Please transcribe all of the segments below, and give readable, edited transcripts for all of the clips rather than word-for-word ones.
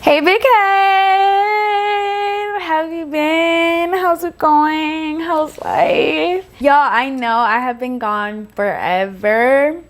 Hey big head, how have you been? How's it going? How's life? Y'all, I know I have been gone forever.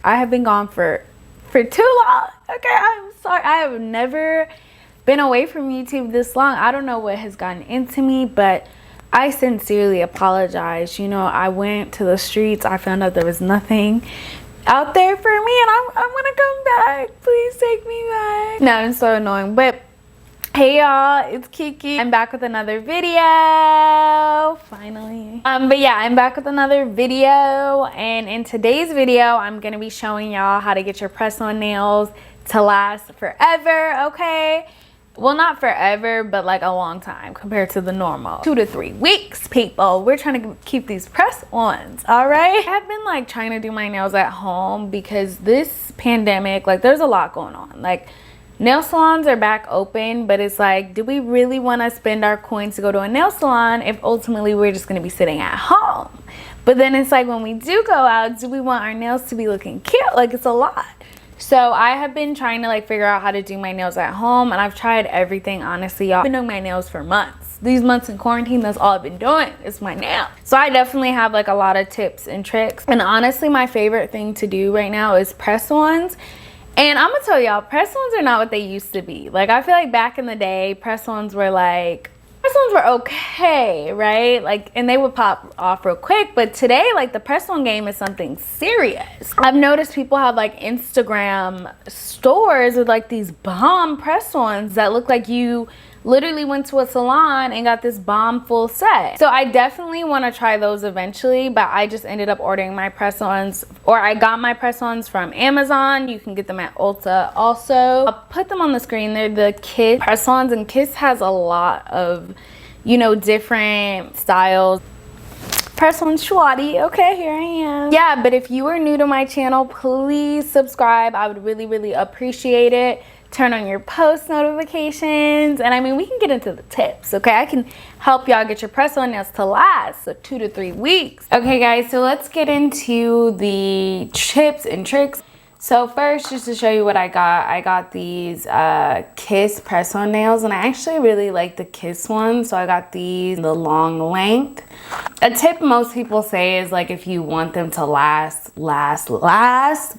I have been gone for too long. Okay, I'm sorry. I have never been away from YouTube this long. I don't know what has gotten into me, but I sincerely apologize. You know, I went to the streets. I found out there was nothing out there for me, and I'm gonna come back. Please take me back. No, I'm so annoying. But hey y'all, it's Kiki. I'm back with another video finally. But yeah, I'm back with another video, and in today's video I'm gonna be showing y'all how to get your press-on nails to last forever. Okay, well, not forever, but like a long time compared to the normal 2 to 3 weeks. People, we're trying to keep these press-ons. All right, I've been like trying to do my nails at home because this pandemic, like, there's a lot going on. Like, nail salons are back open, but it's like, do we really want to spend our coins to go to a nail salon if ultimately we're just going to be sitting at home? But then it's like, when we do go out, do we want our nails to be looking cute? Like, it's a lot. So I have been trying to like figure out how to do my nails at home, and I've tried everything, honestly, y'all. I've been doing my nails for months. These months in quarantine, that's all I've been doing is my nails. So I definitely have like a lot of tips and tricks. And honestly, my favorite thing to do right now is press-ons. And I'm gonna tell y'all, press-ons are not what they used to be. Like, I feel like back in the day, press-ons were okay, right? Like, and they would pop off real quick. But today, like, the press-on game is something serious. I've noticed people have like Instagram stores with like these bomb press-ons that look like you literally went to a salon and got this bomb full set. So I definitely want to try those eventually, but I just ended up ordering my press-ons, or I got my press-ons from Amazon. You can get them at Ulta also. I'll put them on the screen. They're the Kiss press-ons, and Kiss has a lot of, you know, different styles. Press-on Schwatty. Okay, here I am. Yeah, but if you are new to my channel, please subscribe. I would really appreciate it. Turn on your post notifications, and I mean, we can get into the tips. Okay, I can help y'all get your press-on nails to last, so 2 to 3 weeks. Okay guys, so let's get into the tips and tricks. So first, just to show you what I got these Kiss press-on nails, and I actually really like the Kiss ones. So I got these, the long length. A tip most people say is like, if you want them to last,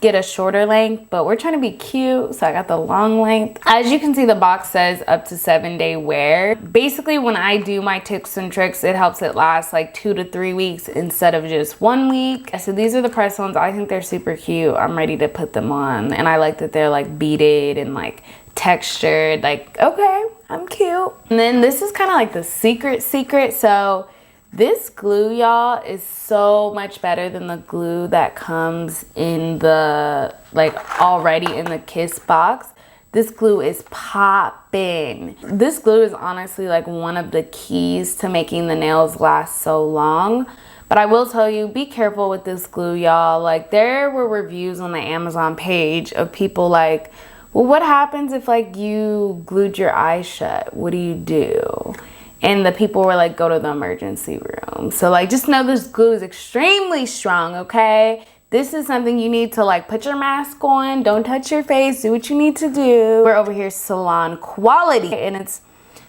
get a shorter length, but we're trying to be cute, so I got the long length. As you can see, the box says up to 7-day wear. Basically, when I do my tips and tricks, it helps it last like 2 to 3 weeks instead of just 1 week. So these are the press-ons. I think they're super cute. I'm ready to put them on, and I like that they're like beaded and like textured. Like, okay, I'm cute. And then this is kind of like the secret. So this glue, y'all, is so much better than the glue that comes in the, like, already in the Kiss box. This glue is popping. This glue is honestly like one of the keys to making the nails last so long. But I will tell you, be careful with this glue, y'all. Like, there were reviews on the Amazon page of people like, well, what happens if like you glued your eyes shut? What do you do? And the people were like, go to the emergency room. So like, just know this glue is extremely strong, okay? This is something you need to like put your mask on. Don't touch your face. Do what you need to do. We're over here Salon Quality, and it's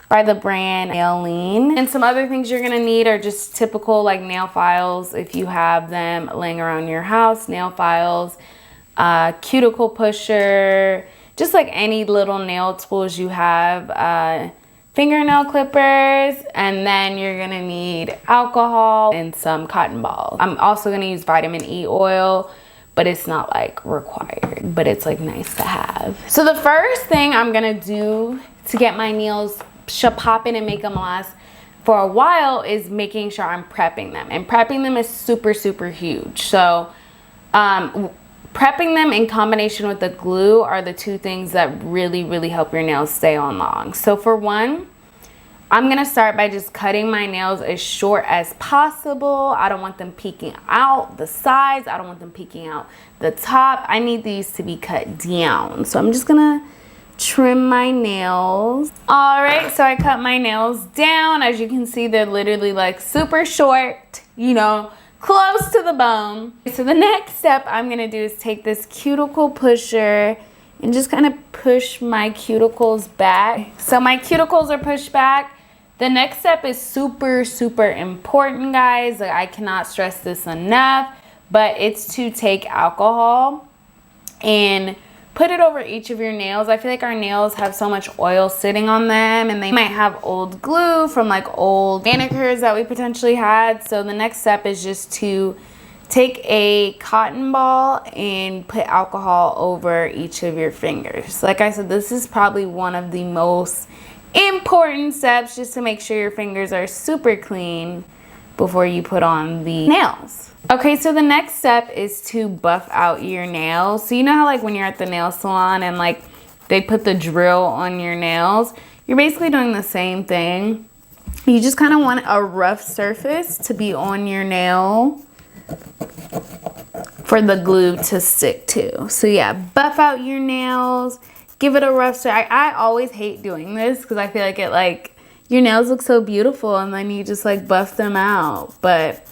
by the brand Nailene. And some other things you're gonna need are just typical like nail files if you have them laying around your house. Nail files, cuticle pusher, just like any little nail tools you have. Fingernail clippers, and then you're gonna need alcohol and some cotton balls. I'm also gonna use vitamin E oil, but it's not like required, but it's like nice to have. So the first thing I'm gonna do to get my nails popping and make them last for a while is making sure I'm prepping them. And prepping them is super huge. So prepping them in combination with the glue are the two things that really help your nails stay on long. So for one, I'm gonna start by just cutting my nails as short as possible. I don't want them peeking out the sides. I don't want them peeking out the top. I need these to be cut down. So I'm just gonna trim my nails. All right, so I cut my nails down. As you can see, they're literally like super short, you know, close to the bone. So the next step I'm gonna do is take this cuticle pusher and just kind of push my cuticles back. So my cuticles are pushed back. The next step is super, super important, guys. Like, I cannot stress this enough, but it's to take alcohol and put it over each of your nails. I feel like our nails have so much oil sitting on them, and they might have old glue from like old manicures that we potentially had. So the next step is just to take a cotton ball and put alcohol over each of your fingers. Like I said, this is probably one of the most important steps, just to make sure your fingers are super clean before you put on the nails. Okay, so the next step is to buff out your nails. So you know how like when you're at the nail salon and like they put the drill on your nails? You're basically doing the same thing. You just kind of want a rough surface to be on your nail for the glue to stick to. So yeah, buff out your nails, give it a rough surface. I always hate doing this because I feel like it like your nails look so beautiful and then you just like buff them out. But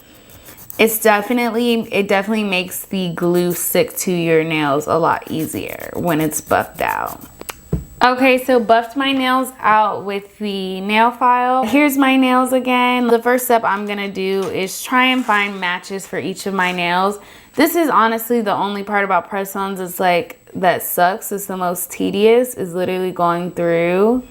it definitely makes the glue stick to your nails a lot easier when it's buffed out. Okay, so buffed my nails out with the nail file. Here's my nails again. The first step I'm gonna do is try and find matches for each of my nails. This is honestly the only part about press-ons is like that sucks. It's the most tedious, is literally going through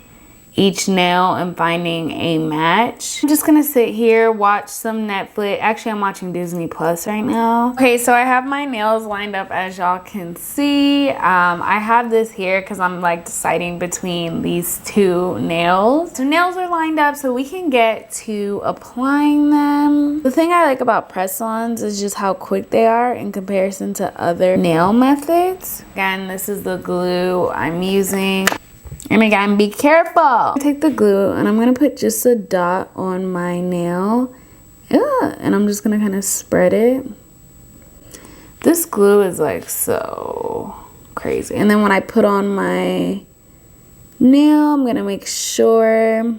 each nail and finding a match. I'm just gonna sit here, watch some Netflix. Actually, I'm watching Disney Plus right now. Okay, so I have my nails lined up, as y'all can see. I have this here because I'm like deciding between these two nails. So nails are lined up so we can get to applying them. The thing I like about press-ons is just how quick they are in comparison to other nail methods. Again, this is the glue I'm using. And again, be careful. Take the glue and I'm gonna put just a dot on my nail. And I'm just gonna kind of spread it. This glue is like so crazy. And then when I put on my nail, I'm gonna make sure,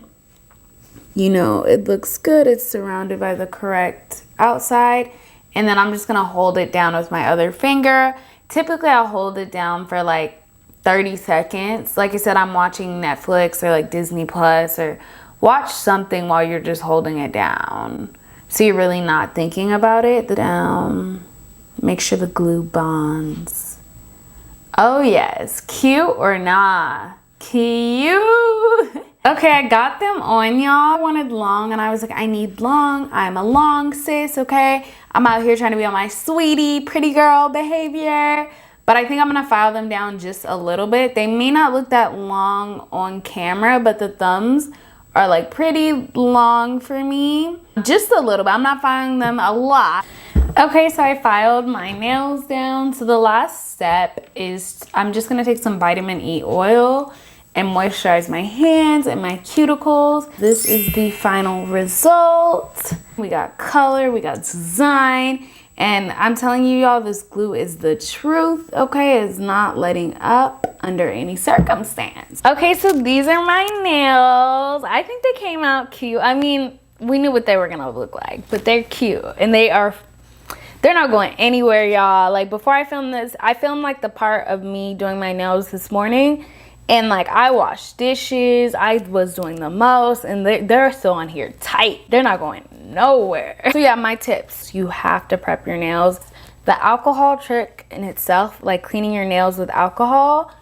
you know, it looks good. It's surrounded by the correct outside. And then I'm just gonna hold it down with my other finger. Typically I'll hold it down for like 30 seconds. Like I said, I'm watching Netflix or like Disney Plus, or watch something while you're just holding it down. So you're really not thinking about it. Down. Make sure the glue bonds. Oh yes, cute or nah? Cute. Okay, I got them on, y'all. I wanted long and I was like, I need long. I'm a long sis, okay? I'm out here trying to be on my sweetie, pretty girl behavior. But I think I'm gonna file them down just a little bit. They may not look that long on camera, but the thumbs are like pretty long for me. Just a little bit, I'm not filing them a lot. Okay, so I filed my nails down. So the last step is I'm just gonna take some vitamin E oil and moisturize my hands and my cuticles. This is the final result. We got color, we got design. And I'm telling you, y'all, this glue is the truth, okay? It's not letting up under any circumstance. Okay, so these are my nails. I think they came out cute. I mean, we knew what they were gonna look like, but they're cute. And they're not going anywhere, y'all. Like, before I filmed this, I filmed like the part of me doing my nails this morning. And like, I washed dishes, I was doing the most, and they're still on here tight. They're not going nowhere. So yeah, my tips: you have to prep your nails. The alcohol trick in itself, like cleaning your nails with alcohol,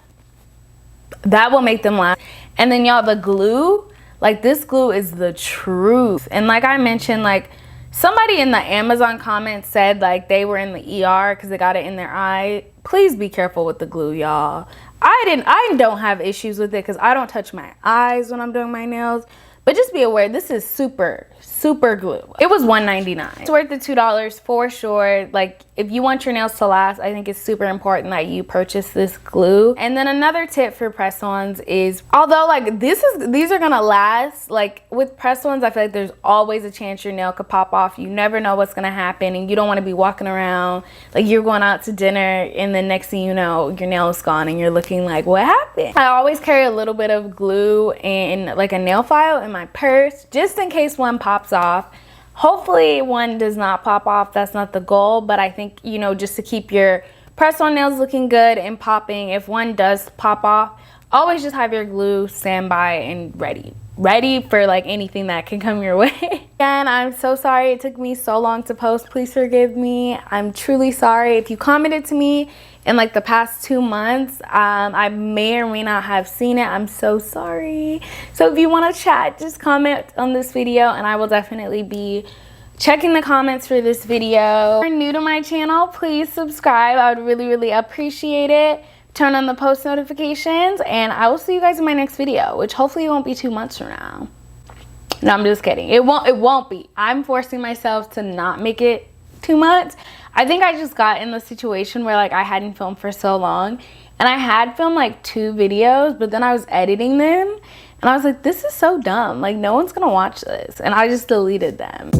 that will make them last. And then y'all, the glue, like this glue is the truth. And like I mentioned, like somebody in the Amazon comments said like they were in the ER because they got it in their eye. Please be careful with the glue, y'all. I don't have issues with it because I don't touch my eyes when I'm doing my nails. But just be aware, this is super, super glue. It was $1.99. It's worth the $2 for sure. Like, if you want your nails to last, I think it's super important that you purchase this glue. And then another tip for press-ons is, although like these are gonna last, like with press-ons, I feel like there's always a chance your nail could pop off. You never know what's gonna happen, and you don't wanna be walking around like you're going out to dinner and the next thing you know, your nail is gone and you're looking like, what happened? I always carry a little bit of glue and like a nail file in my purse, just in case one pops off. Hopefully one does not pop off. That's not the goal, but I think, you know, just to keep your press-on nails looking good and popping. If one does pop off, always just have your glue standby and ready for like anything that can come your way. And I'm so sorry it took me so long to post. Please forgive me. I'm truly sorry. If you commented to me in like the past 2 months, I may or may not have seen it. I'm so sorry. So if you want to chat, just comment on this video and I will definitely be checking the comments for this video. If you're new to my channel, please subscribe. I would really appreciate it. Turn on the post notifications and I will see you guys in my next video, which hopefully won't be 2 months from now. No, I'm just kidding. It won't be. I'm forcing myself to not make it 2 months. I think I just got in the situation where like I hadn't filmed for so long and I had filmed like 2 videos, but then I was editing them and I was like, this is so dumb. Like no one's gonna watch this. And I just deleted them.